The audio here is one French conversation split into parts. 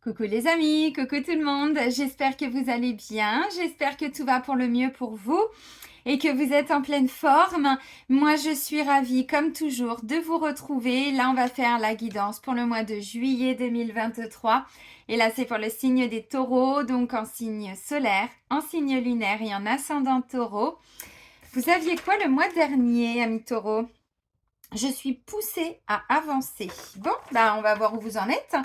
Coucou les amis, coucou tout le monde, j'espère que vous allez bien, j'espère que tout va pour le mieux pour vous et que vous êtes en pleine forme. Moi je suis ravie comme toujours de vous retrouver. Là on va faire la guidance pour le mois de juillet 2023 et là c'est pour le signe des taureaux, donc en signe solaire, en signe lunaire et en ascendant taureau. Vous aviez quoi le mois dernier, amis taureaux? Je suis poussée à avancer. Bon, bah on va voir où vous en êtes.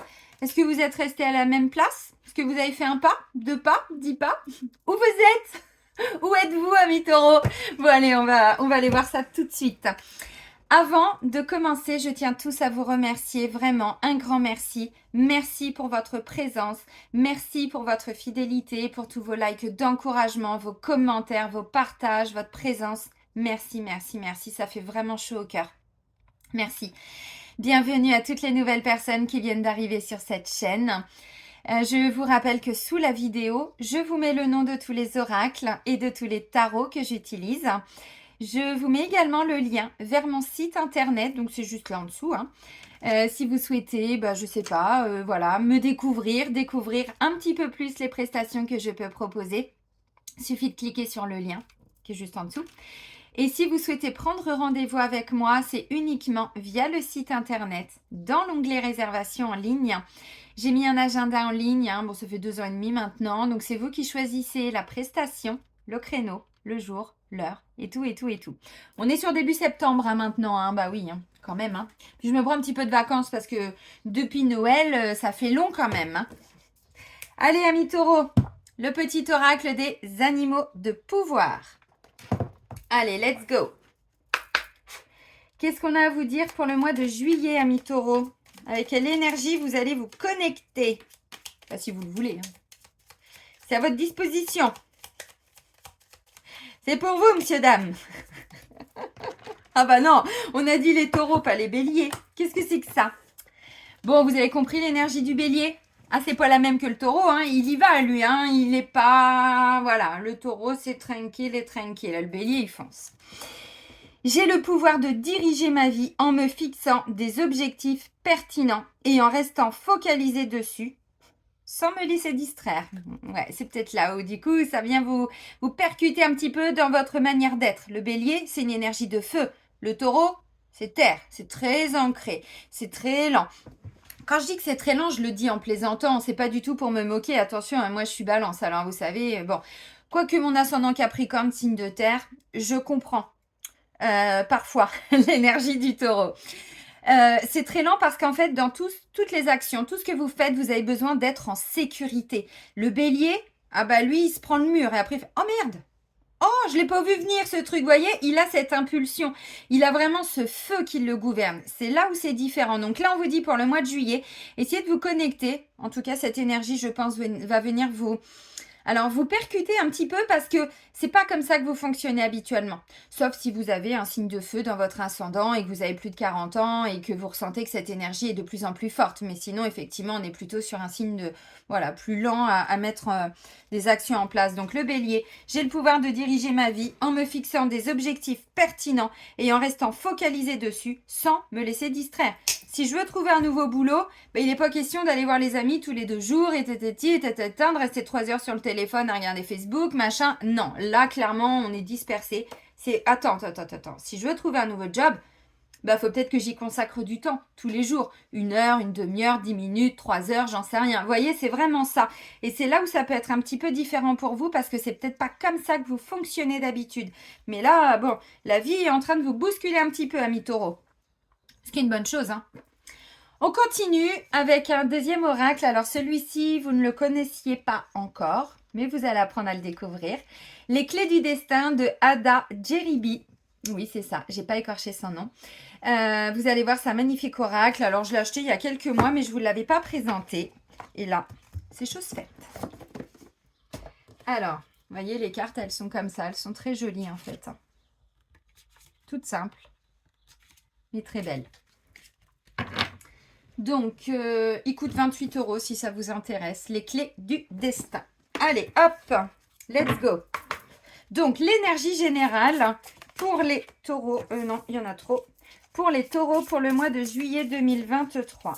Est-ce que vous êtes resté à la même place? Est-ce que vous avez fait un pas, deux pas, 10 pas? Où vous êtes? Où êtes-vous, amis taureaux? Bon, allez, on va aller voir ça tout de suite. Avant de commencer, je tiens tous à vous remercier, vraiment un grand merci. Merci pour votre présence, merci pour votre fidélité, pour tous vos likes d'encouragement, vos commentaires, vos partages, votre présence. Merci, merci, merci, ça fait vraiment chaud au cœur. Merci. Bienvenue à toutes les nouvelles personnes qui viennent d'arriver sur cette chaîne. Je vous rappelle que sous la vidéo, je vous mets le nom de tous les oracles et de tous les tarots que j'utilise. Je vous mets également le lien vers mon site internet, donc c'est juste là en dessous. Si vous souhaitez, je sais pas, voilà, me découvrir un petit peu plus les prestations que je peux proposer, il suffit de cliquer sur le lien qui est juste en dessous. Et si vous souhaitez prendre rendez-vous avec moi, c'est uniquement via le site internet, dans l'onglet réservation en ligne. J'ai mis un agenda en ligne, bon ça fait 2 ans et demi maintenant, donc c'est vous qui choisissez la prestation, le créneau, le jour, l'heure, et tout, et tout, et tout. On est sur début septembre maintenant, bah oui, quand même. Puis je me prends un petit peu de vacances parce que depuis Noël, ça fait long quand même. Allez, amis taureaux, le petit oracle des animaux de pouvoir. Allez, let's go. Qu'est-ce qu'on a à vous dire pour le mois de juillet, amis taureaux? Avec quelle énergie vous allez vous connecter? Enfin, si vous le voulez. C'est à votre disposition. C'est pour vous, monsieur, dame. Ah bah non, on a dit les taureaux, pas les béliers. Qu'est-ce que c'est que ça? Bon, vous avez compris l'énergie du bélier? Ah, c'est pas la même que le taureau, il y va, lui, il n'est pas... Voilà, le taureau, c'est tranquille et tranquille. Le bélier, il fonce. J'ai le pouvoir de diriger ma vie en me fixant des objectifs pertinents et en restant focalisé dessus, sans me laisser distraire. Ouais, c'est peut-être là où, du coup, ça vient vous percuter un petit peu dans votre manière d'être. Le bélier, c'est une énergie de feu. Le taureau, c'est terre. C'est très ancré. C'est très lent. Quand je dis que c'est très lent, je le dis en plaisantant. C'est pas du tout pour me moquer. Attention, moi je suis balance. Alors vous savez, bon, quoique mon ascendant Capricorne, signe de terre, je comprends parfois l'énergie du taureau. C'est très lent parce qu'en fait, dans toutes les actions, tout ce que vous faites, vous avez besoin d'être en sécurité. Le bélier, lui, il se prend le mur et après il fait « Oh merde !» Oh, je l'ai pas vu venir ce truc, vous voyez, il a cette impulsion, il a vraiment ce feu qui le gouverne. C'est là où c'est différent. Donc là, on vous dit pour le mois de juillet, essayez de vous connecter. En tout cas, cette énergie, je pense, va venir vous percuter un petit peu parce que c'est pas comme ça que vous fonctionnez habituellement. Sauf si vous avez un signe de feu dans votre ascendant et que vous avez plus de 40 ans et que vous ressentez que cette énergie est de plus en plus forte. Mais sinon, effectivement, on est plutôt sur un signe de, plus lent à mettre des actions en place. Donc le bélier, j'ai le pouvoir de diriger ma vie en me fixant des objectifs pertinents et en restant focalisé dessus sans me laisser distraire. Si je veux trouver un nouveau boulot, il n'est pas question d'aller voir les amis tous les 2 jours et de rester 3 heures sur le téléphone à regarder Facebook, machin. Non, là, clairement, on est dispersé. C'est attends. Si je veux trouver un nouveau job, faut peut-être que j'y consacre du temps, tous les jours. 1 heure, une demi-heure, 10 minutes, 3 heures, j'en sais rien. Vous voyez, c'est vraiment ça. Et c'est là où ça peut être un petit peu différent pour vous parce que c'est peut-être pas comme ça que vous fonctionnez d'habitude. Mais là, bon, la vie est en train de vous bousculer un petit peu, amis taureaux. Ce qui est une bonne chose, On continue avec un deuxième oracle. Alors celui-ci, vous ne le connaissiez pas encore, mais vous allez apprendre à le découvrir. Les clés du destin de Ada Jeribi. Oui, c'est ça, j'ai pas écorché son nom. Vous allez voir, c'est un magnifique oracle. Alors je l'ai acheté il y a quelques mois, mais je ne vous l'avais pas présenté. Et là, c'est chose faite. Alors, vous voyez, les cartes, elles sont comme ça. Elles sont très jolies en fait. Toutes simples, mais très belles. Donc, il coûte 28 € si ça vous intéresse. Les clés du destin. Allez, hop, let's go. Donc, l'énergie générale pour les taureaux. Non, il y en a trop. Pour les taureaux pour le mois de juillet 2023.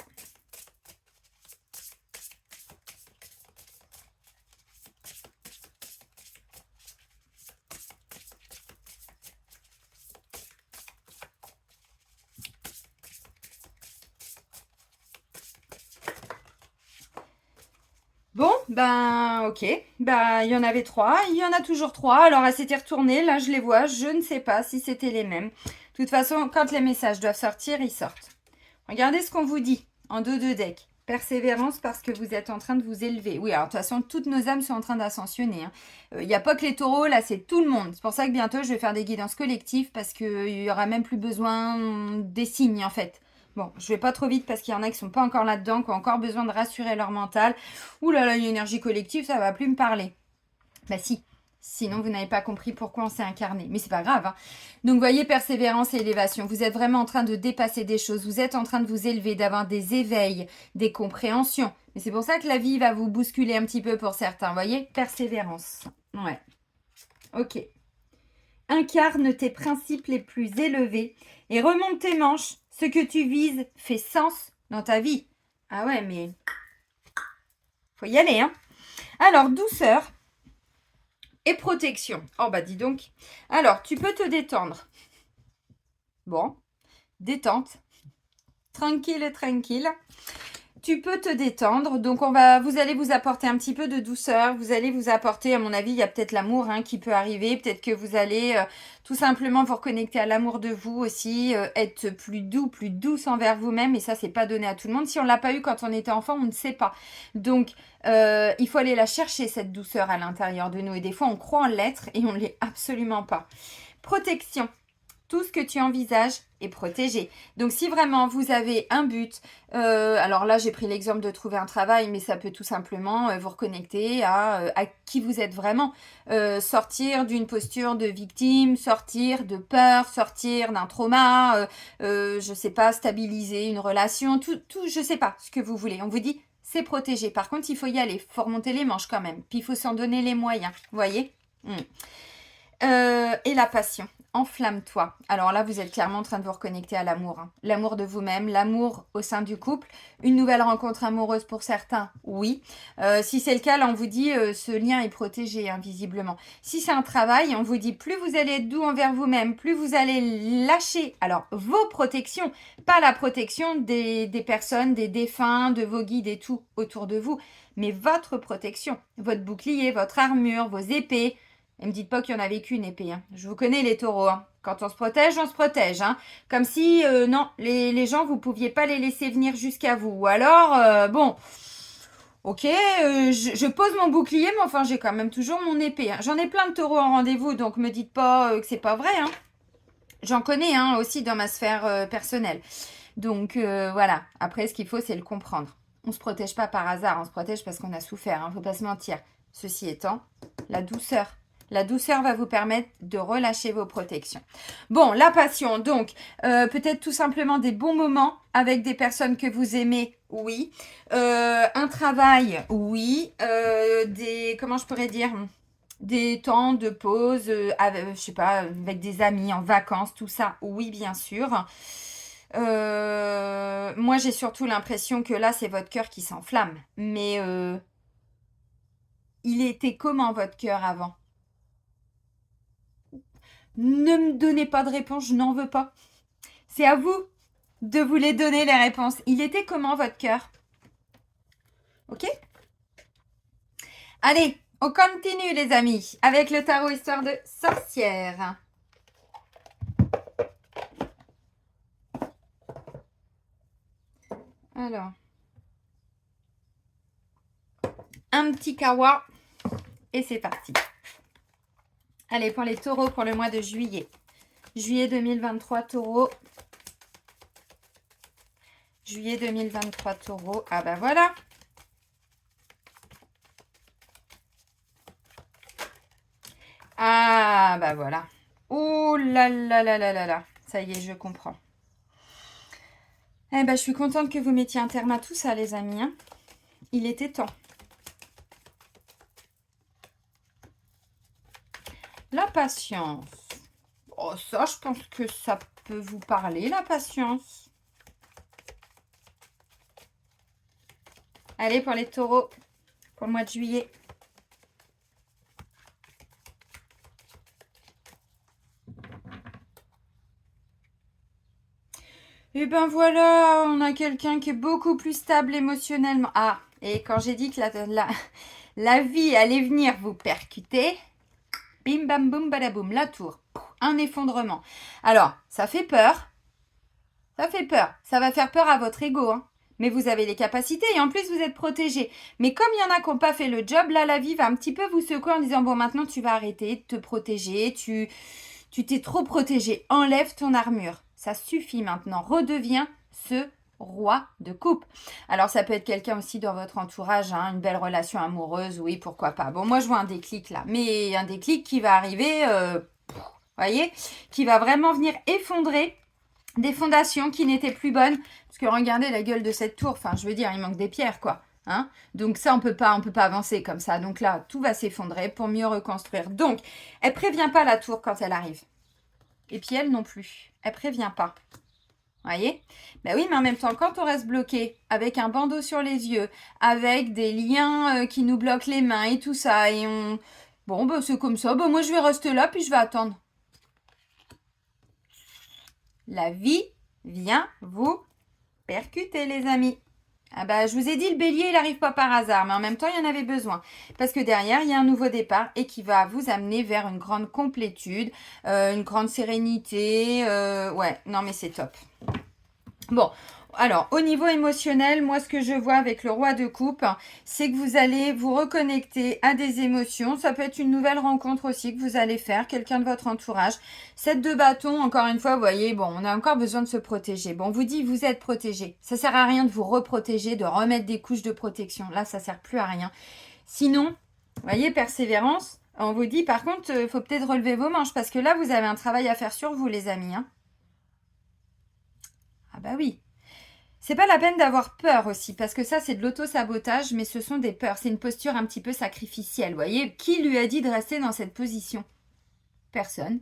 Bon, ben ok, ben il y en avait 3, il y en a toujours 3. Alors elle s'était retournée, là je les vois, je ne sais pas si c'était les mêmes. De toute façon, quand les messages doivent sortir, ils sortent. Regardez ce qu'on vous dit en dos de deck. Persévérance parce que vous êtes en train de vous élever. Oui, alors de toute façon, toutes nos âmes sont en train d'ascensionner. Il n'y a pas que les taureaux, là, c'est tout le monde. C'est pour ça que bientôt, je vais faire des guidances collectives parce qu'il n'y aura même plus besoin des signes, en fait. Bon, je vais pas trop vite parce qu'il y en a qui sont pas encore là-dedans, qui ont encore besoin de rassurer leur mental. Ouh là là, une énergie collective, ça va plus me parler. Bah si, sinon vous n'avez pas compris pourquoi on s'est incarné. Mais c'est pas grave. Hein. Donc voyez, persévérance et élévation. Vous êtes vraiment en train de dépasser des choses. Vous êtes en train de vous élever, d'avoir des éveils, des compréhensions. Mais c'est pour ça que la vie va vous bousculer un petit peu pour certains. Voyez, persévérance. Ouais. Ok. Incarne tes principes les plus élevés et remonte tes manches. Ce que tu vises fait sens dans ta vie. Ah ouais, mais faut y aller, hein. Alors, douceur et protection. Oh bah dis donc. Alors, tu peux te détendre. Bon, détente. Tranquille, tranquille. Tu peux te détendre. Donc, vous allez vous apporter un petit peu de douceur. Vous allez vous apporter, à mon avis, il y a peut-être l'amour qui peut arriver. Peut-être que vous allez tout simplement vous reconnecter à l'amour de vous aussi. Être plus doux, plus douce envers vous-même. Et ça, c'est pas donné à tout le monde. Si on l'a pas eu quand on était enfant, on ne sait pas. Donc, il faut aller la chercher, cette douceur à l'intérieur de nous. Et des fois, on croit en l'être et on ne l'est absolument pas. Protection. Tout ce que tu envisages est protégé. Donc si vraiment vous avez un but, alors là j'ai pris l'exemple de trouver un travail, mais ça peut tout simplement vous reconnecter à qui vous êtes vraiment. Sortir d'une posture de victime, sortir de peur, sortir d'un trauma, je sais pas, stabiliser une relation, tout, je sais pas ce que vous voulez. On vous dit c'est protégé. Par contre il faut y aller, il faut remonter les manches quand même, puis il faut s'en donner les moyens, vous voyez. Et la passion. Enflamme-toi. Alors là, vous êtes clairement en train de vous reconnecter à l'amour. Hein. L'amour de vous-même, l'amour au sein du couple. Une nouvelle rencontre amoureuse pour certains, oui. Si c'est le cas, là, on vous dit ce lien est protégé, visiblement. Si c'est un travail, on vous dit plus vous allez être doux envers vous-même, plus vous allez lâcher. Alors, vos protections, pas la protection des personnes, des défunts, de vos guides et tout autour de vous, mais votre protection, votre bouclier, votre armure, vos épées. Et me dites pas qu'il y en avait qu'une épée. Hein. Je vous connais les taureaux. Hein. Quand on se protège, on se protège. Hein. Comme si, non, les gens, vous pouviez pas les laisser venir jusqu'à vous. Ou alors, bon, ok, je pose mon bouclier, mais enfin, j'ai quand même toujours mon épée. Hein. J'en ai plein de taureaux en rendez-vous, donc me dites pas que c'est pas vrai. Hein. J'en connais aussi dans ma sphère personnelle. Donc, voilà. Après, ce qu'il faut, c'est le comprendre. On se protège pas par hasard, on se protège parce qu'on a souffert. Hein. Faut pas se mentir. Ceci étant, la douceur. La douceur va vous permettre de relâcher vos protections. Bon, la passion, donc, peut-être tout simplement des bons moments avec des personnes que vous aimez, oui. Un travail, oui. Comment je pourrais dire, des temps de pause, je sais pas, avec des amis, en vacances, tout ça, oui, bien sûr. Moi, j'ai surtout l'impression que là, c'est votre cœur qui s'enflamme. Mais il était comment votre cœur avant? Ne me donnez pas de réponse, je n'en veux pas. C'est à vous de vous les donner, les réponses. Il était comment votre cœur? Ok? Allez, on continue les amis, avec le tarot histoire de sorcière. Alors, un petit kawa et c'est parti. Allez, pour les taureaux pour le mois de juillet. Juillet 2023, taureau. Juillet 2023, taureau. Ah bah voilà. Ah bah voilà. Oh là là là là là là. Ça y est, je comprends. Eh ben, je suis contente que vous mettiez un terme à tout ça, les amis. Hein. Il était temps. La patience. Oh, ça, je pense que ça peut vous parler, la patience. Allez, pour les taureaux, pour le mois de juillet. Et ben voilà, on a quelqu'un qui est beaucoup plus stable émotionnellement. Ah, Et quand j'ai dit que la vie allait venir vous percuter, bim bam boum badaboum, la tour, un effondrement. Alors, ça fait peur. Ça fait peur. Ça va faire peur à votre ego, hein. Mais vous avez les capacités et en plus vous êtes protégé. Mais comme il y en a qui n'ont pas fait le job, là la vie va un petit peu vous secouer en disant bon maintenant tu vas arrêter de te protéger, tu t'es trop protégé, enlève ton armure. Ça suffit maintenant, redeviens ce roi de coupe. Alors ça peut être quelqu'un aussi dans votre entourage, hein, une belle relation amoureuse, oui pourquoi pas. Bon moi je vois un déclic là, mais un déclic qui va arriver, voyez, qui va vraiment venir effondrer des fondations qui n'étaient plus bonnes. Parce que regardez la gueule de cette tour. Enfin, je veux dire, il manque des pierres, quoi. Hein, donc ça, on peut pas avancer comme ça. Donc là, tout va s'effondrer pour mieux reconstruire. Donc, elle prévient pas la tour quand elle arrive. Et puis elle non plus. Elle prévient pas. Voyez? Ben oui, mais en même temps, quand on reste bloqué avec un bandeau sur les yeux, avec des liens qui nous bloquent les mains et tout ça, et on... Bon, ben c'est comme ça. Ben moi, je vais rester là, puis je vais attendre. La vie vient vous percuter, les amis. Ah bah, je vous ai dit, le bélier, il n'arrive pas par hasard, mais en même temps, il y en avait besoin. Parce que derrière, il y a un nouveau départ et qui va vous amener vers une grande complétude, une grande sérénité. Ouais, non mais c'est top. Bon, alors, au niveau émotionnel, moi, ce que je vois avec le roi de coupe, c'est que vous allez vous reconnecter à des émotions. Ça peut être une nouvelle rencontre aussi que vous allez faire, quelqu'un de votre entourage. 7 de bâton, encore une fois, vous voyez, bon, on a encore besoin de se protéger. Bon, on vous dit, vous êtes protégé. Ça sert à rien de vous reprotéger, de remettre des couches de protection. Là, ça sert plus à rien. Sinon, vous voyez, persévérance. On vous dit, par contre, il faut peut-être relever vos manches parce que là, vous avez un travail à faire sur vous, les amis. Hein. Ah bah oui. C'est pas la peine d'avoir peur aussi, parce que ça, c'est de l'auto-sabotage, mais ce sont des peurs. C'est une posture un petit peu sacrificielle, vous voyez. Qui lui a dit de rester dans cette position? Personne.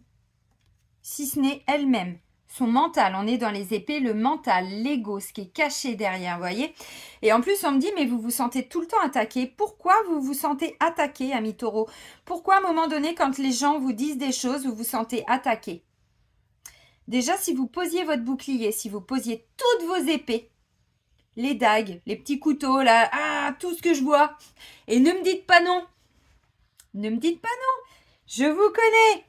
Si ce n'est elle-même. Son mental, on est dans les épées, le mental, l'ego, ce qui est caché derrière, vous voyez. Et en plus, on me dit, mais vous vous sentez tout le temps attaqué. Pourquoi vous vous sentez attaqué, ami taureau? Pourquoi, à un moment donné, quand les gens vous disent des choses, vous vous sentez attaqué? Déjà, si vous posiez votre bouclier, si vous posiez toutes vos épées, les dagues, les petits couteaux, là, ah, tout ce que je vois. Et ne me dites pas non. Ne me dites pas non. Je vous connais.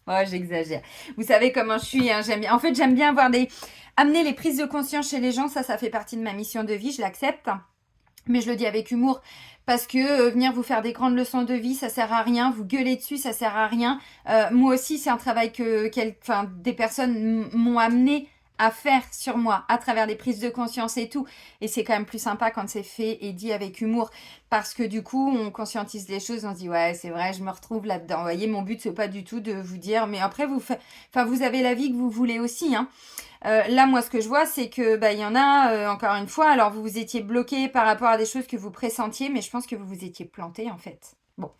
Oh, j'exagère. Vous savez comment je suis. Hein, en fait, j'aime bien amener les prises de conscience chez les gens. Ça fait partie de ma mission de vie. Je l'accepte. Mais je le dis avec humour. Parce que venir vous faire des grandes leçons de vie, ça sert à rien. Vous gueuler dessus, ça sert à rien. Moi aussi, c'est un travail que des personnes m'ont amené à faire sur moi à travers les prises de conscience et tout. Et c'est quand même plus sympa quand c'est fait et dit avec humour parce que du coup, on conscientise les choses, on se dit ouais, c'est vrai, je me retrouve là-dedans. Vous voyez, mon but, c'est pas du tout de vous dire, mais après, vous avez la vie que vous voulez aussi, hein. Là, moi, ce que je vois, c'est que il y en a, encore une fois, alors vous étiez bloqué par rapport à des choses que vous pressentiez, mais je pense que vous vous étiez planté, en fait. Bon,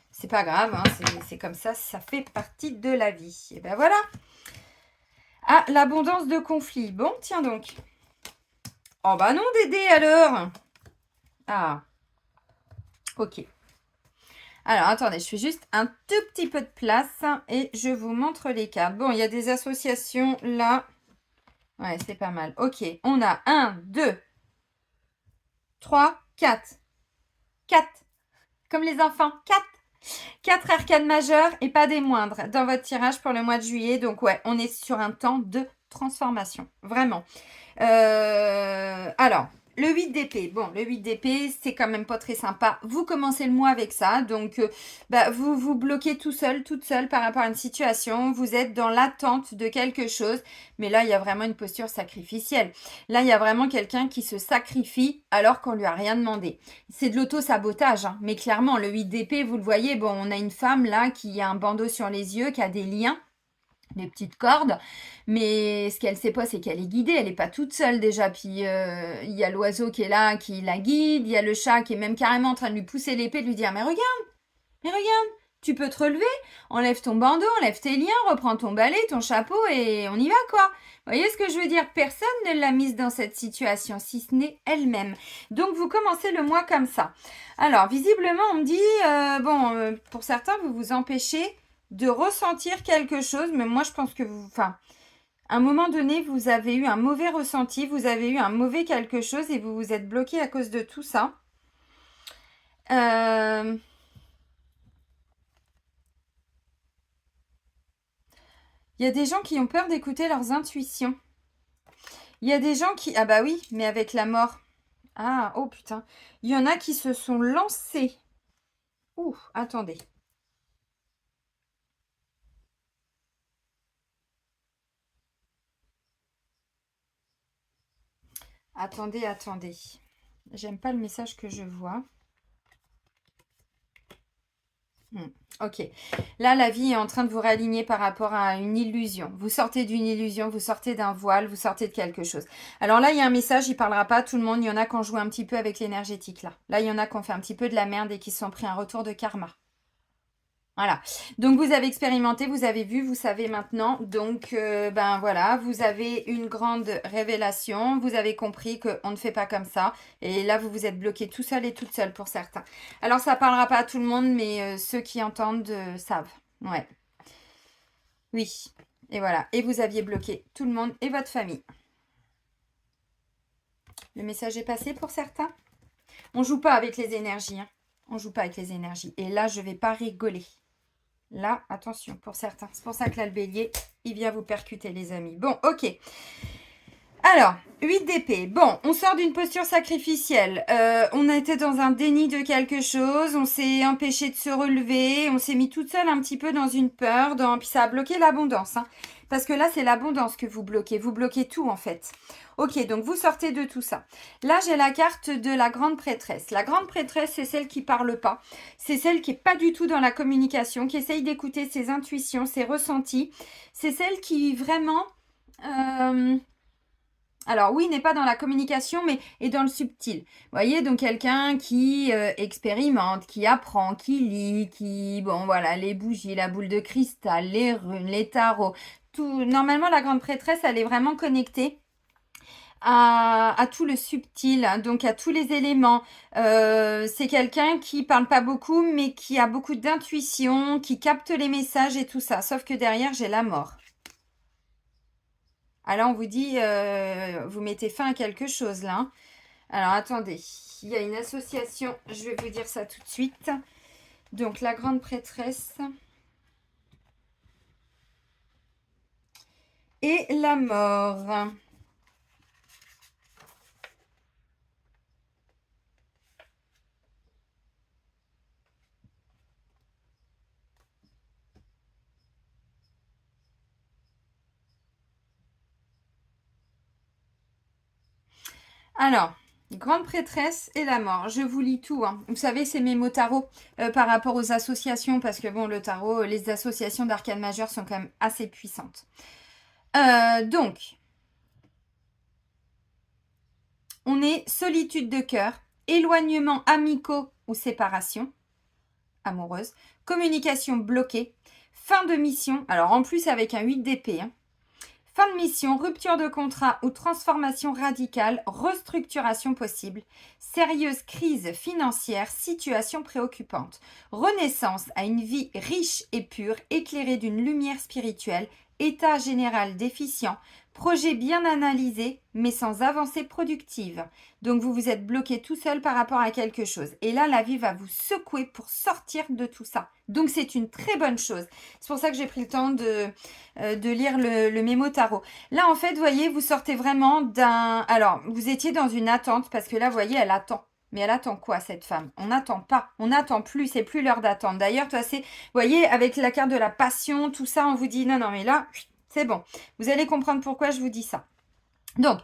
c'est pas grave, hein, c'est comme ça fait partie de la vie. Et ben voilà. Ah, l'abondance de conflits. Bon, tiens donc. Oh bah non, Dédé, alors. Ah. Ok. Alors, attendez, je fais juste un tout petit peu de place et je vous montre les cartes. Bon, il y a des associations là. Ouais, c'est pas mal. Ok, on a 1, 2, 3, 4. 4. Comme les enfants, 4. 4 arcanes majeures et pas des moindres dans votre tirage pour le mois de juillet. Donc ouais, on est sur un temps de transformation. Vraiment. Alors, le 8 d'épée. Bon, le 8 d'épée, c'est quand même pas très sympa. Vous commencez le mois avec ça. Donc, vous vous bloquez tout seul, toute seule par rapport à une situation. Vous êtes dans l'attente de quelque chose. Mais là, il y a vraiment une posture sacrificielle. Là, il y a vraiment quelqu'un qui se sacrifie alors qu'on lui a rien demandé. C'est de l'auto-sabotage. Hein. Mais clairement, le 8 d'épée, vous le voyez, bon, on a une femme là qui a un bandeau sur les yeux, qui a des liens. Des petites cordes, mais ce qu'elle sait pas, c'est qu'elle est guidée, elle est pas toute seule déjà, puis il y a l'oiseau qui est là, qui la guide, il y a le chat qui est même carrément en train de lui pousser l'épée, de lui dire, mais regarde, tu peux te relever, enlève ton bandeau, enlève tes liens, reprends ton balai, ton chapeau, et on y va, quoi. Vous voyez ce que je veux dire? Personne ne l'a mise dans cette situation, si ce n'est elle-même. Donc, vous commencez le mois comme ça. Alors, visiblement, on me dit, pour certains, vous vous empêchez de ressentir quelque chose, mais moi je pense que à un moment donné, vous avez eu un mauvais ressenti, vous avez eu un mauvais quelque chose et vous vous êtes bloqué à cause de tout ça. Euh, Il y a des gens qui ont peur d'écouter leurs intuitions. Il y a des gens qui... Ah bah oui, mais avec la mort. Ah, oh putain. Il y en a qui se sont lancés. Ouh, attendez. Attendez, attendez. J'aime pas le message que je vois. Ok. Là, la vie est en train de vous réaligner par rapport à une illusion. Vous sortez d'une illusion, vous sortez d'un voile, vous sortez de quelque chose. Alors là, il y a un message, il parlera pas à tout le monde. Il y en a qui ont joué un petit peu avec l'énergétique là. Là, il y en a qui ont fait un petit peu de la merde et qui se sont pris un retour de karma. Voilà. Donc vous avez expérimenté, vous avez vu, vous savez maintenant. Donc ben voilà, vous avez une grande révélation. Vous avez compris qu'on ne fait pas comme ça. Et là, vous vous êtes bloqué tout seul et toute seule pour certains. Alors ça parlera pas à tout le monde, mais ceux qui entendent savent. Ouais. Oui. Et voilà. Et vous aviez bloqué tout le monde et votre famille. Le message est passé pour certains. On joue pas avec les énergies. Hein. On joue pas avec les énergies. Et là, je vais pas rigoler. Là, attention, pour certains. C'est pour ça que là, le bélier, il vient vous percuter, les amis. Bon, ok. Alors, 8 d'épée. Bon, on sort d'une posture sacrificielle. On a été dans un déni de quelque chose. On s'est empêché de se relever. On s'est mis toute seule un petit peu dans une peur. Puis ça a bloqué l'abondance. Hein. Parce que là, c'est l'abondance que vous bloquez. Vous bloquez tout, en fait. Ok, donc vous sortez de tout ça. Là, j'ai la carte de la grande prêtresse. La grande prêtresse, c'est celle qui parle pas. C'est celle qui est pas du tout dans la communication, qui essaye d'écouter ses intuitions, ses ressentis. C'est celle qui vraiment... alors oui, n'est pas dans la communication, mais est dans le subtil. Vous voyez, donc quelqu'un qui expérimente, qui apprend, qui lit, qui... Bon, voilà, les bougies, la boule de cristal, les runes, les tarots. Tout... Normalement, la grande prêtresse, elle est vraiment connectée à tout le subtil, donc à tous les éléments. C'est quelqu'un qui parle pas beaucoup, mais qui a beaucoup d'intuition, qui capte les messages et tout ça. Sauf que derrière, j'ai la mort. Alors, on vous dit, vous mettez fin à quelque chose là. Hein. Alors, attendez. Il y a une association, je vais vous dire ça tout de suite. Donc, la grande prêtresse et la mort. Alors, grande prêtresse et la mort. Je vous lis tout. Hein. Vous savez, c'est mes mots tarot par rapport aux associations, parce que bon, le tarot, les associations d'arcane majeure sont quand même assez puissantes. Donc, on est solitude de cœur, éloignement amicaux ou séparation amoureuse, communication bloquée, fin de mission, alors en plus avec un 8 d'épée, hein. Fin de mission, rupture de contrat ou transformation radicale, restructuration possible, sérieuse crise financière, situation préoccupante, renaissance à une vie riche et pure, éclairée d'une lumière spirituelle, état général déficient, projet bien analysé mais sans avancée productive. Donc vous vous êtes bloqué tout seul par rapport à quelque chose. Et là, la vie va vous secouer pour sortir de tout ça. Donc c'est une très bonne chose. C'est pour ça que j'ai pris le temps de lire le mémo tarot. Là, en fait, vous voyez, vous sortez vraiment d'un... Alors, vous étiez dans une attente parce que là, vous voyez, elle attend. Mais elle attend quoi, cette femme? On n'attend pas. On n'attend plus. C'est plus l'heure d'attendre. D'ailleurs, toi, c'est... Vous voyez, avec la carte de la passion, tout ça, on vous dit non, non, mais là, c'est bon. Vous allez comprendre pourquoi je vous dis ça. Donc,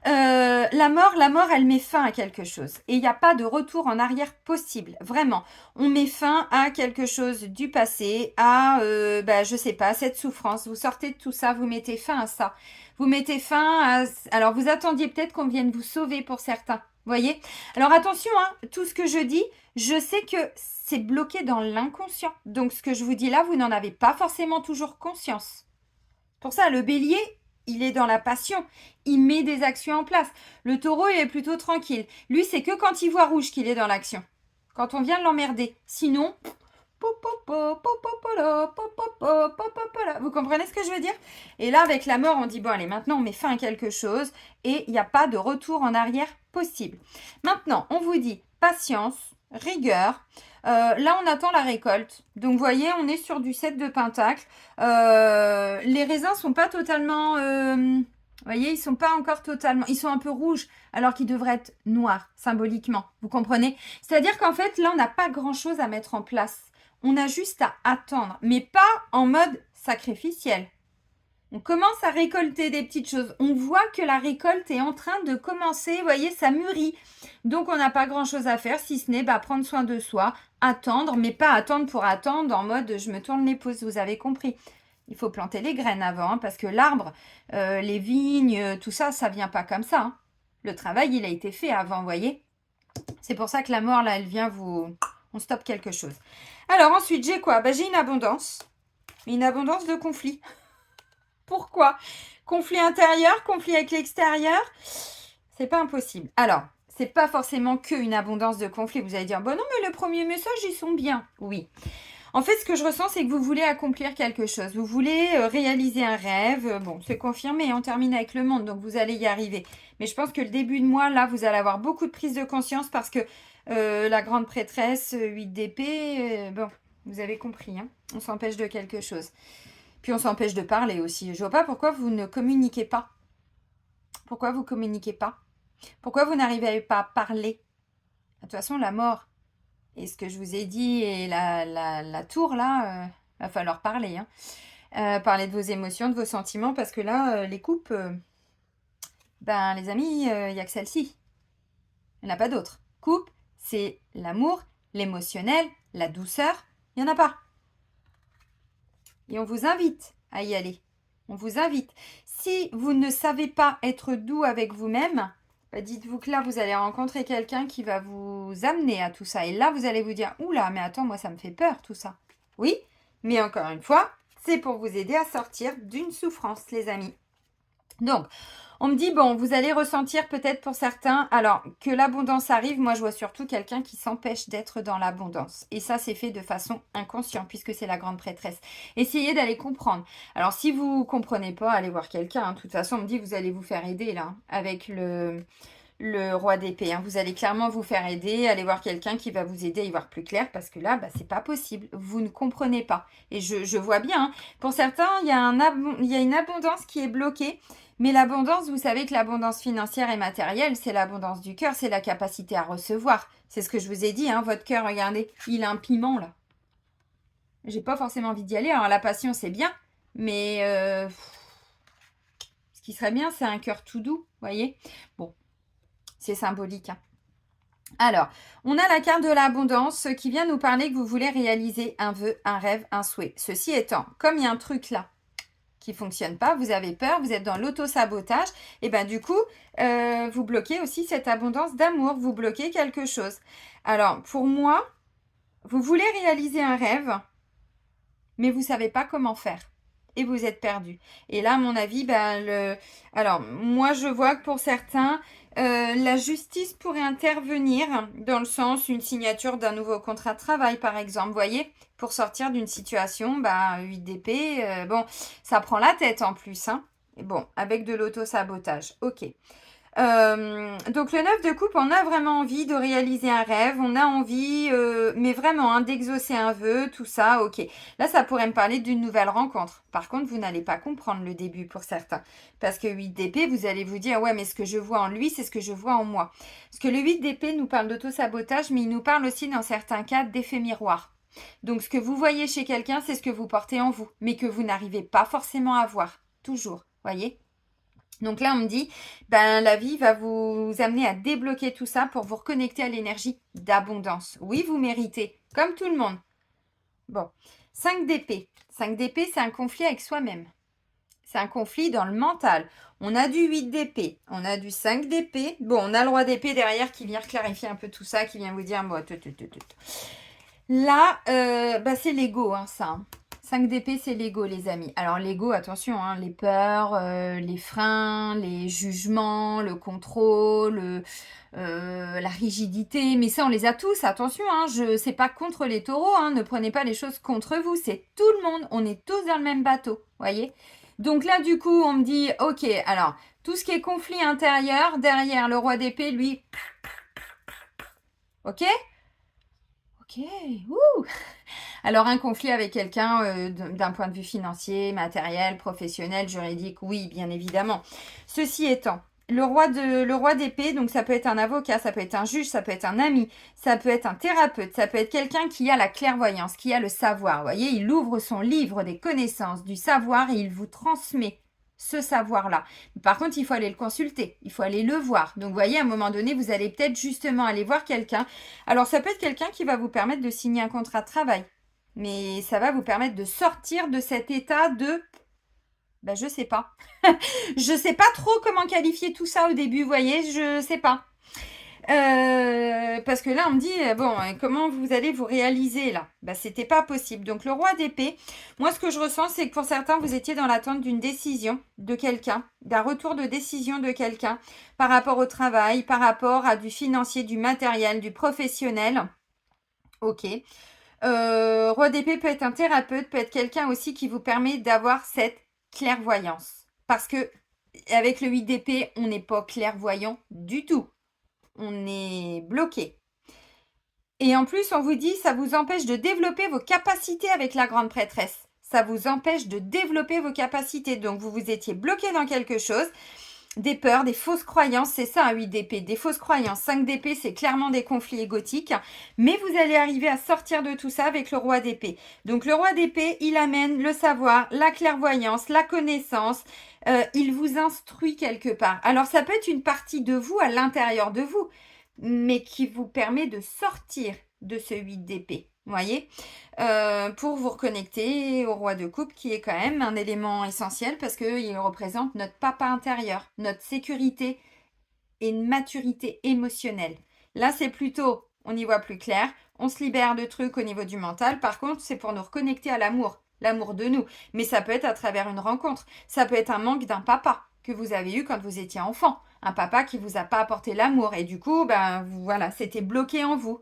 la mort, elle met fin à quelque chose. Et il n'y a pas de retour en arrière possible. Vraiment. On met fin à quelque chose du passé, à, je sais pas, cette souffrance. Vous sortez de tout ça, vous mettez fin à ça. Vous mettez fin à... Alors, vous attendiez peut-être qu'on vienne vous sauver pour certains. Voyez? Alors, attention, hein, tout ce que je dis, je sais que c'est bloqué dans l'inconscient. Donc, ce que je vous dis là, vous n'en avez pas forcément toujours conscience. Pour ça, le bélier, il est dans la passion. Il met des actions en place. Le taureau, il est plutôt tranquille. Lui, c'est que quand il voit rouge qu'il est dans l'action. Quand on vient l'emmerder. Sinon, vous comprenez ce que je veux dire? Et là, avec la mort, on dit, bon, allez, maintenant, on met fin à quelque chose et il n'y a pas de retour en arrière possible. Maintenant, on vous dit patience, rigueur. Là, on attend la récolte. Donc, vous voyez, on est sur du 7 de pentacle. Les raisins sont pas totalement... vous voyez, ils sont pas encore totalement... Ils sont un peu rouges, alors qu'ils devraient être noirs, symboliquement. Vous comprenez? C'est-à-dire qu'en fait, là, on n'a pas grand-chose à mettre en place. On a juste à attendre, mais pas en mode sacrificiel. On commence à récolter des petites choses. On voit que la récolte est en train de commencer. Vous voyez, ça mûrit. Donc, on n'a pas grand-chose à faire, si ce n'est prendre soin de soi, attendre, mais pas attendre pour attendre en mode je me tourne les pouces, vous avez compris. Il faut planter les graines avant, hein, parce que l'arbre, les vignes, tout ça, ça vient pas comme ça. Hein. Le travail, il a été fait avant, vous voyez. C'est pour ça que la mort, là, elle vient vous... On stoppe quelque chose. Alors, ensuite, j'ai quoi? J'ai une abondance. Une abondance de conflits. Pourquoi? Conflit intérieur, conflit avec l'extérieur, c'est pas impossible. Alors, c'est pas forcément qu'une abondance de conflits. Vous allez dire, bon non, mais le premier message, ils sont bien. Oui. En fait, ce que je ressens, c'est que vous voulez accomplir quelque chose. Vous voulez réaliser un rêve. Bon, c'est confirmé, on termine avec le monde, donc vous allez y arriver. Mais je pense que le début de mois, là, vous allez avoir beaucoup de prise de conscience parce que la grande prêtresse, 8 d'épée, bon, vous avez compris, hein, on s'empêche de quelque chose. Puis on s'empêche de parler aussi. Je vois pas pourquoi vous ne communiquez pas. Pourquoi vous communiquez pas? Pourquoi vous n'arrivez pas à parler? De toute façon, la mort et ce que je vous ai dit et la tour là, va falloir parler. Hein. Parler de vos émotions, de vos sentiments, parce que là, les coupes, les amis, il n'y a que celle-ci. Il n'y en a pas d'autres. Coupe, c'est l'amour, l'émotionnel, la douceur. Il n'y en a pas. Et on vous invite à y aller. On vous invite. Si vous ne savez pas être doux avec vous-même, dites-vous que là, vous allez rencontrer quelqu'un qui va vous amener à tout ça. Et là, vous allez vous dire, oula, mais attends, moi, ça me fait peur, tout ça. Oui, mais encore une fois, c'est pour vous aider à sortir d'une souffrance, les amis. Donc, on me dit, bon, vous allez ressentir peut-être pour certains, alors que l'abondance arrive, moi je vois surtout quelqu'un qui s'empêche d'être dans l'abondance. Et ça, c'est fait de façon inconsciente, puisque c'est la grande prêtresse. Essayez d'aller comprendre. Alors, si vous ne comprenez pas, allez voir quelqu'un. Hein. De toute façon, on me dit, vous allez vous faire aider là, avec le roi d'épée. Hein. Vous allez clairement vous faire aider, aller voir quelqu'un qui va vous aider à y voir plus clair, parce que là, c'est pas possible. Vous ne comprenez pas. Et je vois bien, hein. Pour certains, il y a une abondance qui est bloquée. Mais l'abondance, vous savez que l'abondance financière et matérielle, c'est l'abondance du cœur, c'est la capacité à recevoir. C'est ce que je vous ai dit, hein, votre cœur, regardez, il a un piment là. J'ai pas forcément envie d'y aller. Alors la passion, c'est bien, mais ce qui serait bien, c'est un cœur tout doux, voyez. Bon, c'est symbolique. Hein. Alors, on a la carte de l'abondance qui vient nous parler que vous voulez réaliser un vœu, un rêve, un souhait. Ceci étant, comme il y a un truc là, qui fonctionne pas, vous avez peur, vous êtes dans l'auto-sabotage, et du coup, vous bloquez aussi cette abondance d'amour, vous bloquez quelque chose. Alors, pour moi, vous voulez réaliser un rêve, mais vous ne savez pas comment faire. Et vous êtes perdu. Et là, à mon avis, alors, moi, je vois que pour certains, la justice pourrait intervenir dans le sens une signature d'un nouveau contrat de travail, par exemple, vous voyez, pour sortir d'une situation, 8 d'épée, bon, ça prend la tête en plus, hein. Et bon, avec de l'auto-sabotage, ok. Donc le 9 de coupe, on a vraiment envie de réaliser un rêve, on a envie, mais vraiment, hein, d'exaucer un vœu, tout ça, ok. Là, ça pourrait me parler d'une nouvelle rencontre. Par contre, vous n'allez pas comprendre le début pour certains. Parce que 8 d'épée, vous allez vous dire, ouais, mais ce que je vois en lui, c'est ce que je vois en moi. Parce que le 8 d'épée nous parle d'auto-sabotage, mais il nous parle aussi, dans certains cas, d'effet miroir. Donc, ce que vous voyez chez quelqu'un, c'est ce que vous portez en vous, mais que vous n'arrivez pas forcément à voir. Toujours, voyez ? Donc là, on me dit, la vie va vous amener à débloquer tout ça pour vous reconnecter à l'énergie d'abondance. Oui, vous méritez, comme tout le monde. Bon, 5 d'épée. 5 d'épée, c'est un conflit avec soi-même. C'est un conflit dans le mental. On a du 8 d'épée, on a du 5 d'épée. Bon, on a le roi d'épée derrière qui vient clarifier un peu tout ça, qui vient vous dire, bon, là, c'est l'ego, hein, ça. 5 d'épée, c'est l'ego, les amis. Alors, l'ego, attention, hein, les peurs, les freins, les jugements, le contrôle, la rigidité. Mais ça, on les a tous, attention. Hein, c'est pas contre les taureaux. Hein, ne prenez pas les choses contre vous. C'est tout le monde. On est tous dans le même bateau. Voyez. Donc là, du coup, on me dit, ok, alors, tout ce qui est conflit intérieur, derrière le roi d'épée, lui, ok. Ok. Ouh. Alors, un conflit avec quelqu'un d'un point de vue financier, matériel, professionnel, juridique, oui, bien évidemment. Ceci étant, le roi d'épée, donc ça peut être un avocat, ça peut être un juge, ça peut être un ami, ça peut être un thérapeute, ça peut être quelqu'un qui a la clairvoyance, qui a le savoir. Vous voyez, il ouvre son livre des connaissances, du savoir et il vous transmet ce savoir-là. Par contre, il faut aller le consulter, il faut aller le voir. Donc, vous voyez, à un moment donné, vous allez peut-être justement aller voir quelqu'un. Alors, ça peut être quelqu'un qui va vous permettre de signer un contrat de travail. Mais ça va vous permettre de sortir de cet état de... Ben, je sais pas. Je sais pas trop comment qualifier tout ça au début, vous voyez, je sais pas. Parce que là, on me dit, bon, comment vous allez vous réaliser là? Ben, c'était pas possible. Donc, le roi d'épée, moi, ce que je ressens, c'est que pour certains, vous étiez dans l'attente d'une décision de quelqu'un, d'un retour de décision de quelqu'un par rapport au travail, par rapport à du financier, du matériel, du professionnel. Ok. Roi d'épée peut être un thérapeute, peut être quelqu'un aussi qui vous permet d'avoir cette clairvoyance. Parce que avec le 8 d'épée, on n'est pas clairvoyant du tout. On est bloqué. Et en plus, on vous dit, ça vous empêche de développer vos capacités avec la grande prêtresse. Ça vous empêche de développer vos capacités. Donc, vous vous étiez bloqué dans quelque chose. Des peurs, des fausses croyances, c'est ça un 8 d'épée, des fausses croyances. 5 d'épée, c'est clairement des conflits égotiques, mais vous allez arriver à sortir de tout ça avec le roi d'épée. Donc le roi d'épée, il amène le savoir, la clairvoyance, la connaissance, il vous instruit quelque part. Alors ça peut être une partie de vous à l'intérieur de vous, mais qui vous permet de sortir de ce 8 d'épée. Vous voyez, pour vous reconnecter au roi de coupe qui est quand même un élément essentiel parce qu'il représente notre papa intérieur, notre sécurité et une maturité émotionnelle. Là, c'est plutôt, on y voit plus clair, on se libère de trucs au niveau du mental. Par contre, c'est pour nous reconnecter à l'amour de nous. Mais ça peut être à travers une rencontre. Ça peut être un manque d'un papa que vous avez eu quand vous étiez enfant. Un papa qui vous a pas apporté l'amour et du coup, ben voilà, c'était bloqué en vous.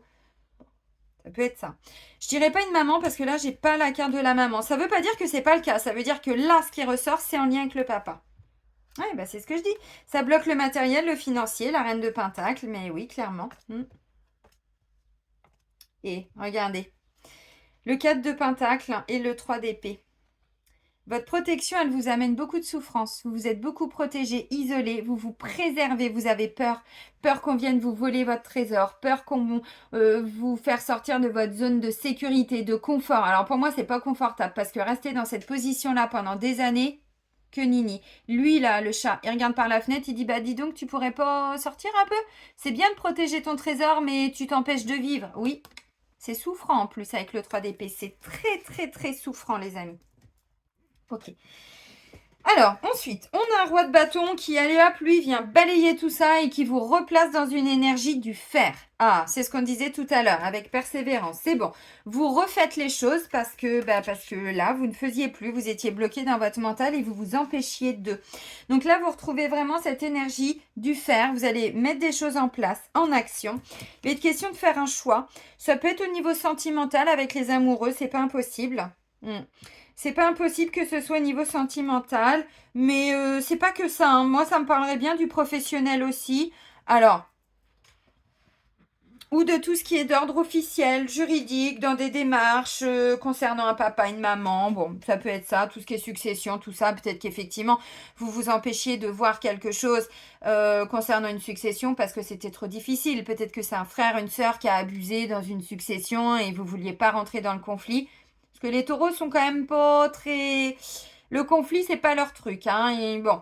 Ça peut être ça. Je dirais pas une maman parce que là, j'ai pas la carte de la maman. Ça veut pas dire que c'est pas le cas. Ça veut dire que là, ce qui ressort, c'est en lien avec le papa. Oui, bah c'est ce que je dis. Ça bloque le matériel, le financier, la reine de Pentacle. Mais oui, clairement. Et regardez. Le 4 de Pentacle et le 3 d'épée. Votre protection, elle vous amène beaucoup de souffrance. Vous êtes beaucoup protégé, isolé. Vous vous préservez. Vous avez peur. Peur qu'on vienne vous voler votre trésor. Peur qu'on vous faire sortir de votre zone de sécurité, de confort. Alors pour moi, c'est pas confortable parce que rester dans cette position-là pendant des années, que nini. Lui, là, le chat, il regarde par la fenêtre, il dit, bah dis donc, tu pourrais pas sortir un peu? C'est bien de protéger ton trésor, mais tu t'empêches de vivre. Oui, c'est souffrant en plus avec le 3 d'épée. C'est très, très, très souffrant, les amis. Ok. Alors, ensuite, on a un roi de bâton qui, allez hop, lui, vient balayer tout ça et qui vous replace dans une énergie du fer. Ah, c'est ce qu'on disait tout à l'heure, avec persévérance. C'est bon. Vous refaites les choses parce que là, vous ne faisiez plus, vous étiez bloqué dans votre mental et vous vous empêchiez de. Donc là, vous retrouvez vraiment cette énergie du fer. Vous allez mettre des choses en place, en action. Il est question de faire un choix. Ça peut être au niveau sentimental avec les amoureux, c'est pas impossible. C'est pas impossible que ce soit au niveau sentimental, mais c'est pas que ça. Moi, ça me parlerait bien du professionnel aussi. Alors, ou de tout ce qui est d'ordre officiel, juridique, dans des démarches concernant un papa, une maman. Bon, ça peut être ça, tout ce qui est succession, tout ça. Peut-être qu'effectivement, vous vous empêchiez de voir quelque chose concernant une succession parce que c'était trop difficile. Peut-être que c'est un frère, une sœur qui a abusé dans une succession et vous vouliez pas rentrer dans le conflit. Parce que les taureaux sont quand même pas très... Le conflit, c'est pas leur truc, hein. Et bon.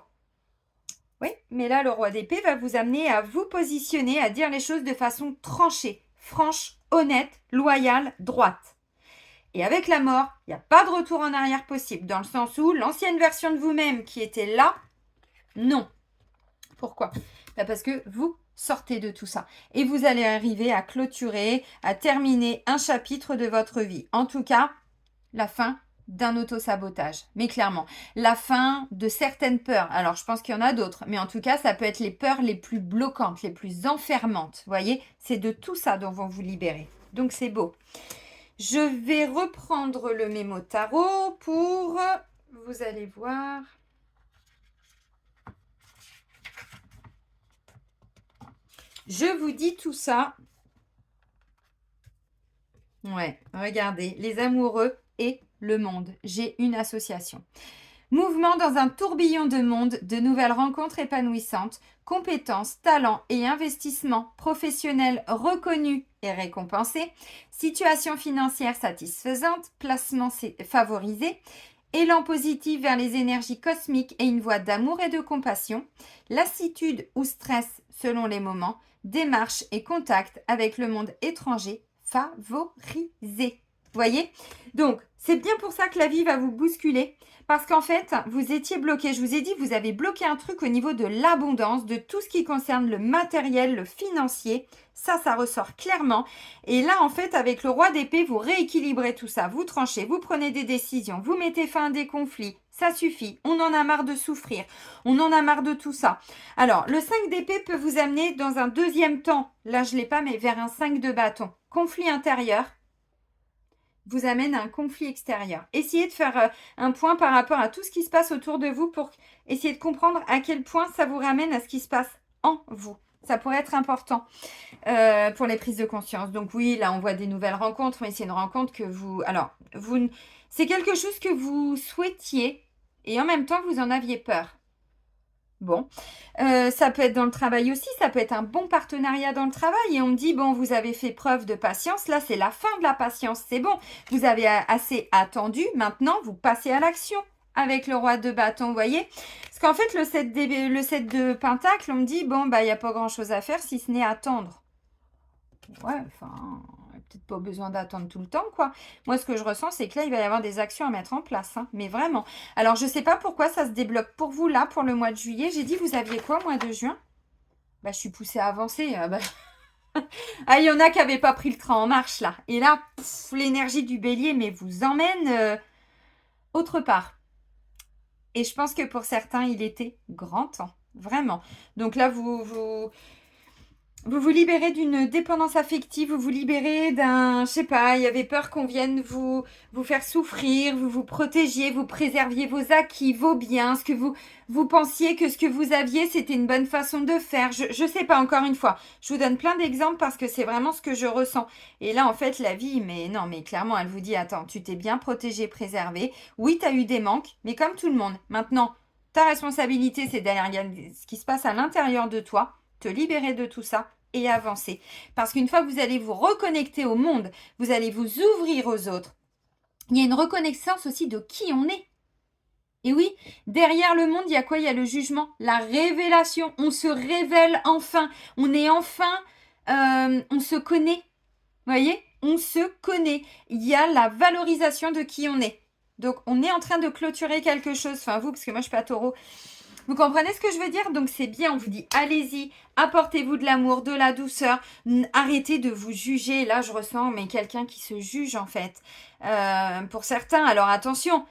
Oui, mais là, le roi d'épée va vous amener à vous positionner, à dire les choses de façon tranchée, franche, honnête, loyale, droite. Et avec la mort, il n'y a pas de retour en arrière possible, dans le sens où l'ancienne version de vous-même qui était là, non. Pourquoi? Parce que vous sortez de tout ça. Et vous allez arriver à clôturer, à terminer un chapitre de votre vie. En tout cas, la fin d'un autosabotage. Mais clairement, la fin de certaines peurs. Alors, je pense qu'il y en a d'autres, mais en tout cas, ça peut être les peurs les plus bloquantes, les plus enfermantes. Vous voyez, c'est de tout ça dont vont vous libérer. Donc, c'est beau. Je vais reprendre le mémo tarot pour... Vous allez voir... Je vous dis tout ça. Ouais, regardez, les amoureux et le monde. J'ai une association. Mouvement dans un tourbillon de monde, de nouvelles rencontres épanouissantes, compétences, talents et investissements professionnels reconnus et récompensés, situation financière satisfaisante, placement favorisé, élan positif vers les énergies cosmiques et une voie d'amour et de compassion, lassitude ou stress selon les moments, démarche et contact avec le monde étranger favorisé. Voyez? Donc, c'est bien pour ça que la vie va vous bousculer. Parce qu'en fait, vous étiez bloqué. Je vous ai dit, vous avez bloqué un truc au niveau de l'abondance, de tout ce qui concerne le matériel, le financier. Ça ressort clairement. Et là, en fait, avec le roi d'épée, vous rééquilibrez tout ça. Vous tranchez, vous prenez des décisions, vous mettez fin à des conflits. Ça suffit. On en a marre de souffrir. On en a marre de tout ça. Alors, le 5 d'épée peut vous amener dans un deuxième temps. Là, je ne l'ai pas, mais vers un 5 de bâton. Conflit intérieur vous amène à un conflit extérieur. Essayez de faire un point par rapport à tout ce qui se passe autour de vous pour essayer de comprendre à quel point ça vous ramène à ce qui se passe en vous. Ça pourrait être important pour les prises de conscience. Donc oui, là, on voit des nouvelles rencontres, mais c'est une rencontre que vous... Alors, c'est quelque chose que vous souhaitiez et en même temps, vous en aviez peur. Bon, ça peut être dans le travail aussi, ça peut être un bon partenariat dans le travail et on me dit, bon, vous avez fait preuve de patience, là c'est la fin de la patience, c'est bon, vous avez assez attendu, maintenant vous passez à l'action avec le roi de bâton, vous voyez. Parce qu'en fait, le 7 de pentacle, on me dit, bon, bah il n'y a pas grand-chose à faire si ce n'est attendre. Ouais, enfin, peut-être pas besoin d'attendre tout le temps, quoi. Moi, ce que je ressens, c'est que là, il va y avoir des actions à mettre en place, hein, mais vraiment. Alors, je sais pas pourquoi ça se débloque pour vous, là, pour le mois de juillet. J'ai dit, vous aviez quoi, mois de juin? Bah, je suis poussée à avancer. Ah, il y en a qui n'avaient pas pris le train en marche, là. Et là, l'énergie du bélier, mais vous emmène autre part. Et je pense que pour certains, il était grand temps. Vraiment. Donc là, vous vous libérez d'une dépendance affective, vous vous libérez d'un, je sais pas, il y avait peur qu'on vienne vous faire souffrir, vous vous protégiez, vous préserviez vos acquis, vos biens, ce que vous pensiez que ce que vous aviez, c'était une bonne façon de faire. Je sais pas, encore une fois. Je vous donne plein d'exemples parce que c'est vraiment ce que je ressens. Et là, en fait, la vie, mais non, mais clairement, elle vous dit, attends, tu t'es bien protégé, préservé. Oui, tu as eu des manques, mais comme tout le monde. Maintenant, ta responsabilité, c'est d'aller regarder ce qui se passe à l'intérieur de toi, te libérer de tout ça et avancer. Parce qu'une fois que vous allez vous reconnecter au monde, vous allez vous ouvrir aux autres. Il y a une reconnaissance aussi de qui on est. Et oui, derrière le monde, il y a quoi? Il y a le jugement, la révélation. On se révèle enfin. On est enfin... on se connaît. Vous voyez? On se connaît. Il y a la valorisation de qui on est. Donc, on est en train de clôturer quelque chose. Enfin, vous, parce que moi, je suis pas taureau. Vous comprenez ce que je veux dire? Donc c'est bien, on vous dit allez-y, apportez-vous de l'amour, de la douceur, arrêtez de vous juger. Là je ressens mais quelqu'un qui se juge en fait. Pour certains, alors attention,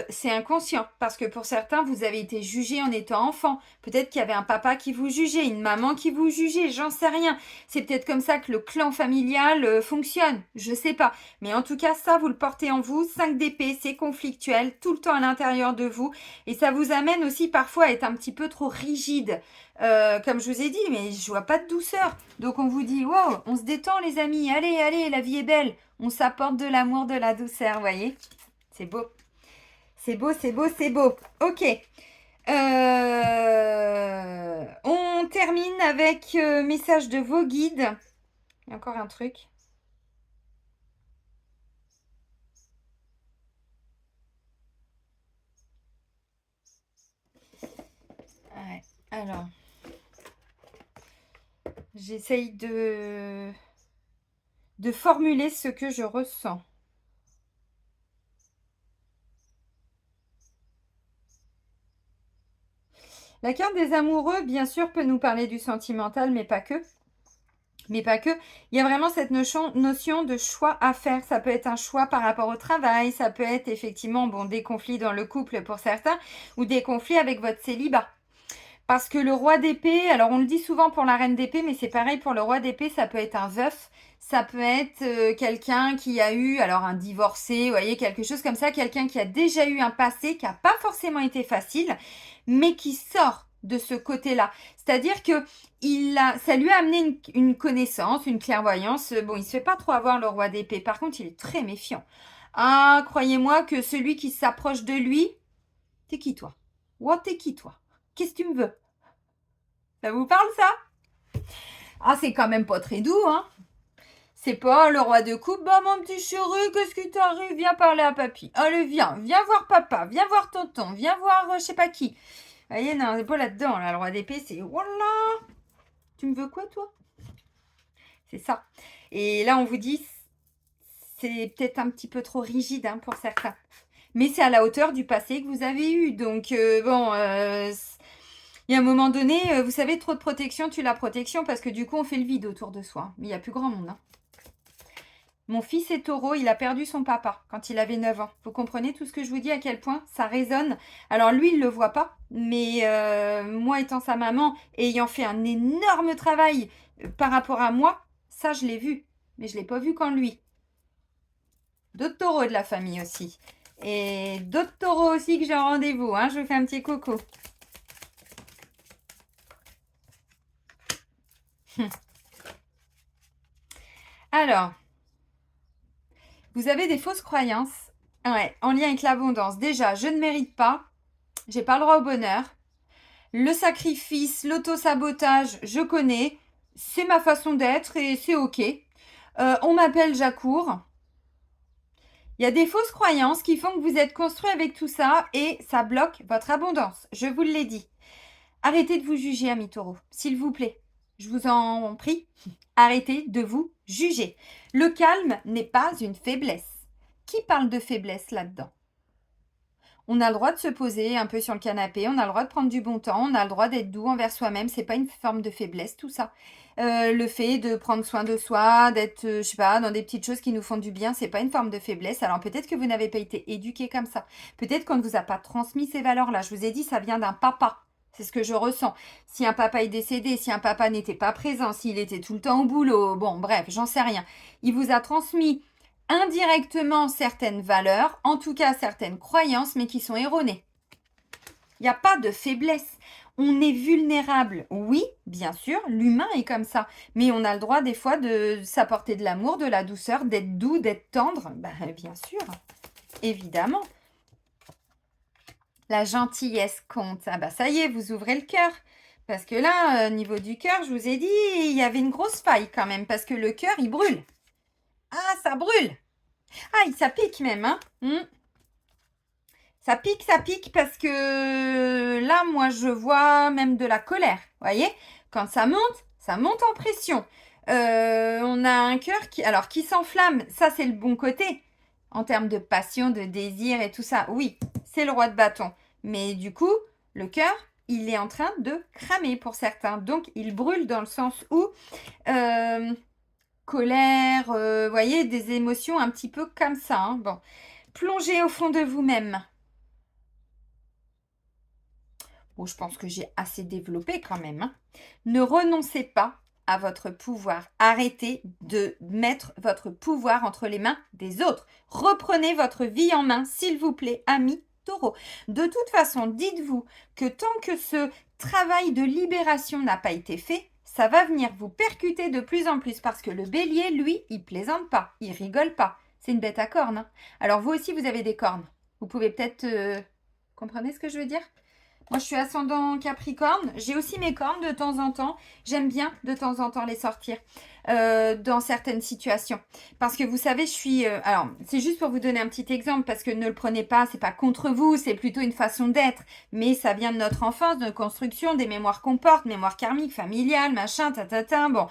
c'est inconscient parce que pour certains vous avez été jugé en étant enfant. Peut-être qu'il y avait un papa qui vous jugeait, une maman qui vous jugeait, j'en sais rien. C'est peut-être comme ça que le clan familial fonctionne, je sais pas. Mais en tout cas ça vous le portez en vous, 5 d'épée, c'est conflictuel, tout le temps à l'intérieur de vous. Et ça vous amène aussi parfois à être un petit peu trop rigide. Comme je vous ai dit, mais je vois pas de douceur. Donc on vous dit, wow, on se détend les amis, allez, allez, la vie est belle. On s'apporte de l'amour, de la douceur, vous voyez? C'est beau. C'est beau, c'est beau, c'est beau. Ok. On termine avec message de vos guides. Il y a encore un truc. Ouais. Alors, j'essaye de formuler ce que je ressens. La carte des amoureux, bien sûr, peut nous parler du sentimental, mais pas que. Mais pas que. Il y a vraiment cette notion de choix à faire. Ça peut être un choix par rapport au travail. Ça peut être effectivement des conflits dans le couple pour certains ou des conflits avec votre célibat. Parce que le roi d'épée, alors on le dit souvent pour la reine d'épée, mais c'est pareil pour le roi d'épée, ça peut être un veuf. Ça peut être quelqu'un qui a eu, alors un divorcé, vous voyez, quelque chose comme ça. Quelqu'un qui a déjà eu un passé qui n'a pas forcément été facile, mais qui sort de ce côté-là. C'est-à-dire que ça lui a amené une connaissance, une clairvoyance. Bon, il ne se fait pas trop avoir le roi d'épée. Par contre, il est très méfiant. Ah, croyez-moi que celui qui s'approche de lui, t'es qui toi? Oh, t'es qui toi? Qu'est-ce que tu me veux? Ça vous parle ça? Ah, c'est quand même pas très doux, hein? C'est pas le roi de coupe. Bah, mon petit chéri, qu'est-ce qui t'arrive? Viens parler à papy. Allez, viens voir papa, viens voir tonton, viens voir je sais pas qui. Vous voyez, non, c'est pas là-dedans, là. Le roi d'épée, c'est voilà. Tu me veux quoi, toi? C'est ça. Et là, on vous dit, c'est peut-être un petit peu trop rigide hein, pour certains. Mais c'est à la hauteur du passé que vous avez eu. Donc, bon, il y a un moment donné, vous savez, trop de protection tue la protection parce que du coup, on fait le vide autour de soi. Mais il n'y a plus grand monde. Hein. Mon fils est taureau, il a perdu son papa quand il avait 9 ans. Vous comprenez tout ce que je vous dis, à quel point ça résonne. Alors lui, il ne le voit pas, mais moi étant sa maman, ayant fait un énorme travail par rapport à moi, ça je l'ai vu. Mais je ne l'ai pas vu qu'en lui. D'autres taureaux de la famille aussi. Et d'autres taureaux aussi que j'ai en rendez-vous. Hein, je vous fais un petit coucou. Alors, vous avez des fausses croyances en lien avec l'abondance. Déjà, je ne mérite pas. J'ai pas le droit au bonheur. Le sacrifice, l'auto-sabotage, je connais. C'est ma façon d'être et c'est ok. On m'appelle Jacour. Il y a des fausses croyances qui font que vous êtes construit avec tout ça et ça bloque votre abondance. Je vous l'ai dit. Arrêtez de vous juger, amis taureaux. S'il vous plaît. Je vous en prie. Arrêtez de vous juger. Le calme n'est pas une faiblesse. Qui parle de faiblesse là-dedans? On a le droit de se poser un peu sur le canapé, on a le droit de prendre du bon temps, on a le droit d'être doux envers soi-même. C'est pas une forme de faiblesse, tout ça. Le fait de prendre soin de soi, d'être, je sais pas, dans des petites choses qui nous font du bien, c'est pas une forme de faiblesse. Alors peut-être que vous n'avez pas été éduqué comme ça. Peut-être qu'on ne vous a pas transmis ces valeurs-là. Je vous ai dit, ça vient d'un papa. C'est ce que je ressens. Si un papa est décédé, si un papa n'était pas présent, s'il était tout le temps au boulot, bon, bref, j'en sais rien. Il vous a transmis indirectement certaines valeurs, en tout cas certaines croyances, mais qui sont erronées. Il n'y a pas de faiblesse. On est vulnérable, oui, bien sûr, l'humain est comme ça, mais on a le droit des fois de s'apporter de l'amour, de la douceur, d'être doux, d'être tendre, bien sûr, évidemment. La gentillesse compte. Ah ça y est, vous ouvrez le cœur. Parce que là, au niveau du cœur, je vous ai dit, il y avait une grosse faille quand même, parce que le cœur, il brûle. Ah, ça brûle. Ah, ça pique même, hein. Ça pique parce que là, moi, je vois même de la colère. Vous voyez? Quand ça monte en pression. On a un cœur qui s'enflamme. Ça, c'est le bon côté. En termes de passion, de désir et tout ça. Oui, c'est le roi de bâton. Mais du coup, le cœur, il est en train de cramer pour certains. Donc, il brûle dans le sens où colère, voyez, des émotions un petit peu comme ça. Hein. Bon, plongez au fond de vous-même. Bon, je pense que j'ai assez développé quand même. Hein. Ne renoncez pas à votre pouvoir. Arrêtez de mettre votre pouvoir entre les mains des autres. Reprenez votre vie en main, s'il vous plaît, amis taureaux. De toute façon, dites-vous que tant que ce travail de libération n'a pas été fait, ça va venir vous percuter de plus en plus parce que le bélier, lui, il plaisante pas, il rigole pas. C'est une bête à cornes. Hein. Alors vous aussi, vous avez des cornes. Vous pouvez peut-être... comprenez ce que je veux dire ? Moi, je suis ascendant Capricorne. J'ai aussi mes cornes de temps en temps. J'aime bien de temps en temps les sortir dans certaines situations. Parce que vous savez, je suis... alors, c'est juste pour vous donner un petit exemple parce que ne le prenez pas, c'est pas contre vous, c'est plutôt une façon d'être. Mais ça vient de notre enfance, de notre construction, des mémoires qu'on porte, mémoires karmiques, familiales, machin, tatata. Bon,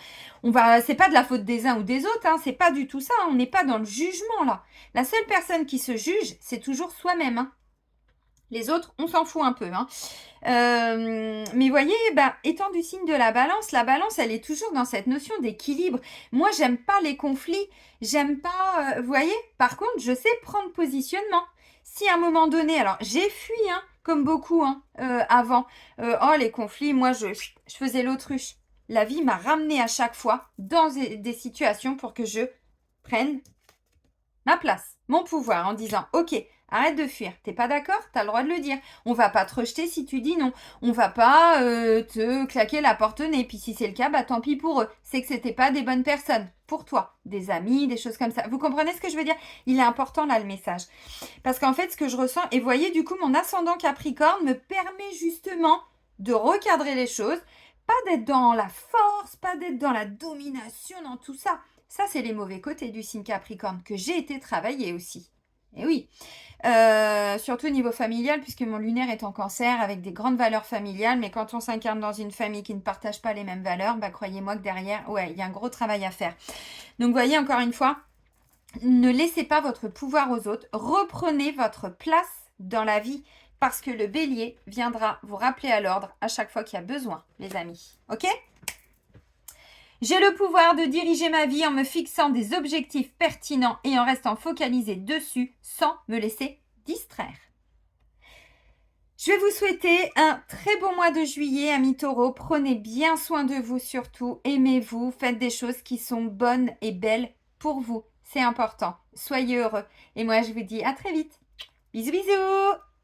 c'est pas de la faute des uns ou des autres, hein, c'est pas du tout ça. On n'est pas dans le jugement là. La seule personne qui se juge, c'est toujours soi-même. Hein. Les autres, on s'en fout un peu. Hein. Mais voyez, étant du signe de la balance, elle est toujours dans cette notion d'équilibre. Moi, j'aime pas les conflits. J'aime pas... vous voyez, par contre, je sais prendre positionnement. Si à un moment donné... Alors, j'ai fui, hein, comme beaucoup avant. Les conflits, moi, je faisais l'autruche. La vie m'a ramené à chaque fois dans des situations pour que je prenne ma place, mon pouvoir, en disant, ok, Arrête de fuir. T'es pas d'accord? T'as le droit de le dire. On va pas te rejeter si tu dis non. On va pas te claquer la porte au nez. Puis si c'est le cas, bah tant pis pour eux. C'est que c'était pas des bonnes personnes pour toi. Des amis, des choses comme ça. Vous comprenez ce que je veux dire? Il est important là le message. Parce qu'en fait, ce que je ressens, et voyez du coup, mon ascendant Capricorne me permet justement de recadrer les choses. Pas d'être dans la force, pas d'être dans la domination, dans tout ça. Ça, c'est les mauvais côtés du signe Capricorne que j'ai été travailler aussi. Et oui, surtout au niveau familial, puisque mon lunaire est en Cancer avec des grandes valeurs familiales, mais quand on s'incarne dans une famille qui ne partage pas les mêmes valeurs, bah croyez-moi que derrière, ouais, il y a un gros travail à faire. Donc, voyez, encore une fois, ne laissez pas votre pouvoir aux autres, reprenez votre place dans la vie, parce que le bélier viendra vous rappeler à l'ordre à chaque fois qu'il y a besoin, les amis. Ok ? J'ai le pouvoir de diriger ma vie en me fixant des objectifs pertinents et en restant focalisé dessus sans me laisser distraire. Je vais vous souhaiter un très beau mois de juillet, amis taureaux. Prenez bien soin de vous surtout. Aimez-vous. Faites des choses qui sont bonnes et belles pour vous. C'est important. Soyez heureux. Et moi, je vous dis à très vite. Bisous, bisous.